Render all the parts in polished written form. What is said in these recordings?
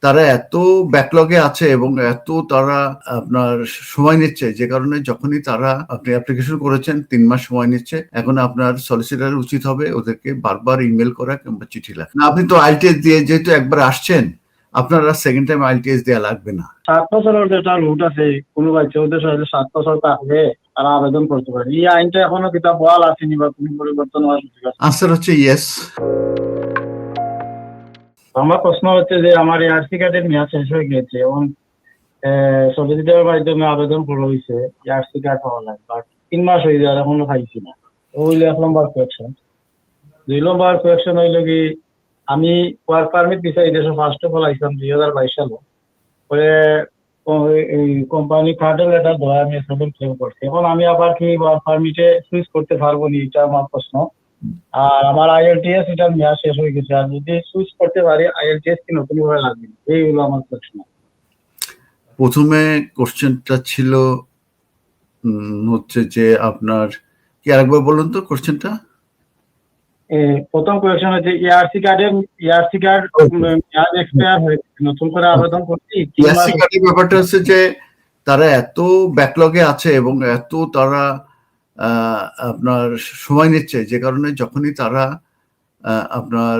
তারা এত ব্যাকলগে আছে এবং এত তারা আপনার সময় নিচ্ছে, যে কারণে যখনই তারা আপনি অ্যাপ্লিকেশন করেছেন 3 মাস সময় নিচ্ছে। এখন আপনার সলিসিটর উচিত হবে ওদেরকে বারবার ইমেল করা কিংবা চিঠি লেখা। আপনি তো আইএলটিএস দিয়ে যেহেতু একবার আসছেন, আপনারা সেকেন্ড টাইম আইএলটিএস দেওয়া লাগবে না। 7 বছরের যেটা রুট আছে, কোনো বাচ্চা ওদের 7 বছর থাকলে তারা আবেদন করতে পারে। এই আইনটা এখনো কিতাব বহাল আসেনি বা কোনো পরিবর্তন হওয়ার সুযোগ আছে? আনসার হচ্ছে ইয়েস। আমার প্রশ্ন হচ্ছে যে আমার এআরসি কার্ডের মেয়াদ শেষ হয়ে গেছে এবং সলিসিটরের মাধ্যমে আবেদন করা হয়েছে এআরসি কার্ড পাওয়া যায়, বাট 3 মাস হয়ে যায় এখনো পাইছি না। ওইলে 1 নম্বর কোয়েকশন। 2 নম্বর কোয়েকশন হইলো কি, আমি ওয়ার্ক পারমিট দিছি এই দেশে ফার্স্ট অফ অল আইছিলাম 2022 সালে। পরে এই কোম্পানি কার্ডের লেটার দেওয়া আমি অ্যাসেম্বল ক্লেম করছি। এখন আমি আবার কি ওয়ার্ক পারমিটে সুইচ করতে পারবো নি, এটা আমার প্রশ্ন। আর আমার আইএলটিএস এটার মেয়াদ শেষ হয়ে গেছে, আর যদি সুইচ করতে পারি আইএলটিএস কি নতুন ভাবে লাগবে? এই হলো আমার প্রশ্ন। প্রথমে কোশ্চেনটা ছিল হচ্ছে যে আপনার কি আরেকবার বলুন তো কোশ্চেনটা। প্রথম কোয়েকশন হচ্ছে এআরসি কার্ড মেয়াদ এক্সপায়ার হয়ে নতুন করে আবেদন করছি। এআরসি কার্ডের ব্যাপারটা হচ্ছে যে তারা এত ব্যাকলগে আছে এবং এত তারা আপনার সময় নিচ্ছে, যে কারণে যখনই তারা আপনার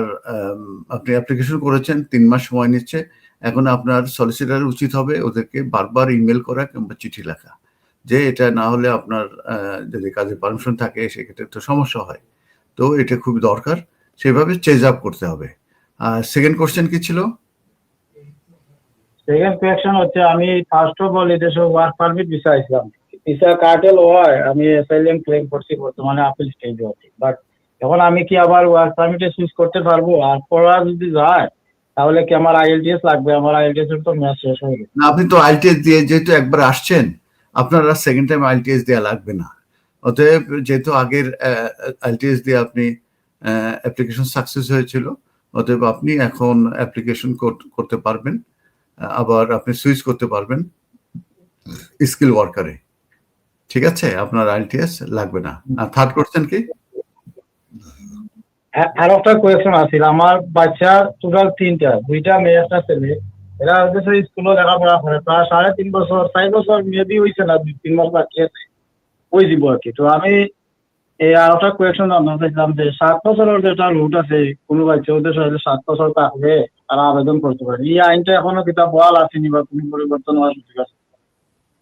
আপনি অ্যাপ্লিকেশন করেছেন 3 মাস সময় নিচ্ছে। এখন আপনার সলিসিটর উচিত হবে ওদেরকে বারবার ইমেল করা কিংবা চিঠি লেখা, যে এটা না হলে আপনার যদি কাজে পারমিশন থাকে সেক্ষেত্রে তো সমস্যা হয়। তো এটা খুব দরকার, সেভাবে চেজ আপ করতে হবে। আর সেকেন্ড কোশ্চেন কি ছিল? সেকেন্ড কোয়েকশন হচ্ছে আমি ফার্স্ট অফ অল এদেশে ওয়ার্ক পারমিট ভিসা আইছিলাম, ভিসা কার্টেল হয়, আমি অ্যাসাইলাম ক্লেম করছি, বর্তমানে আপিল স্টেজে আছি। বাট এখন আমি কি আবার ওয়ার্ক পারমিটে সুইচ করতে পারবো? আর পড়া যদি যায় তাহলে কি আমার আইএলটিএস লাগবে? আমার আইএলটিএস এর তো মেয়াদ শেষ হয়ে গেছে। না, আপনি তো আইএলটিএস দিয়ে যেহেতু একবার আসছেন, আপনারা সেকেন্ড টাইম আইএলটিএস দেওয়া লাগবে না। অতএব যেহেতু আগের আইএলটিএস দিয়ে আপনি অ্যাপ্লিকেশন সাকসেস হয়েছিল, অতএব আপনি এখন অ্যাপ্লিকেশন করতে পারবেন, আবার আপনি সুইচ করতে পারবেন স্কিল ওয়ার্কারে। ঠিক আছে, আপনার আইএলটিএস লাগবে না। আর থার্ড কোশ্চেন কি? আর একটা কোয়েকশন আছে, আমার বাচ্চা টোটাল 3টা, 2টা মেয়ে একটা ছেলে। এরা হচ্ছে স্কুলে লেখাপড়া করে প্রায় 3.5 বছর, 4 বছর মেবি হয়েছে না, 2-3 মাস বাকি আছে ওই দিব আর কি। তো আমি এই আর একটা কোয়েকশন জানতে চাইছিলাম যে 7 বছরের যেটা রুট আছে, কোনো বাচ্চা ওদের 7 বছর থাকলে তারা আবেদন করতে পারে। এই আইনটা এখনো কিতাব বহাল আসেনি বা কোনো পরিবর্তন হওয়ার সুযোগ আছে?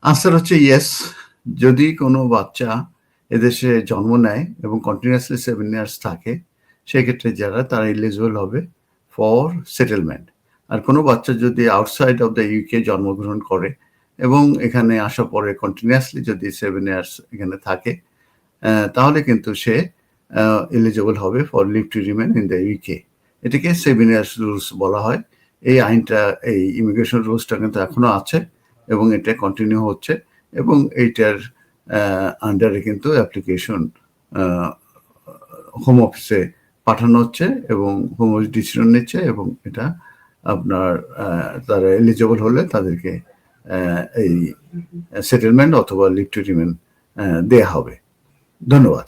আনসার হচ্ছে ইয়েস। যদি কোনো বাচ্চা এদেশে জন্ম নেয় এবং কন্টিনিউয়াসলি 7 ইয়ার্স থাকে, সেক্ষেত্রে তারা এলিজিবল হবে ফর সেটেলমেন্ট। আর কোনো বাচ্চা যদি আউটসাইড অফ দ্য ইউকে জন্মগ্রহণ করে এবং এখানে আসার পরে কন্টিনিউয়াসলি যদি 7 ইয়ার্স এখানে থাকে, তাহলে কিন্তু সে এলিজিবল হবে for leave to remain in the UK. এটাকে 7 ইয়ার্স রুলস বলা হয়। এই আইনটা, এই ইমিগ্রেশন রুলসটা কিন্তু এখনো আছে এবং এটা কন্টিনিউ হচ্ছে, এবং এইটার আন্ডারে কিন্তু অ্যাপ্লিকেশন হোম অফিসে পাঠানো হচ্ছে এবং হোম অফিস ডিসিশন নিচ্ছে, এবং এটা আপনার তারা এলিজিবল হলে তাদেরকে এই সেটেলমেন্ট অথবা লিভ টু রিমেন দেয়া হবে। ধন্যবাদ।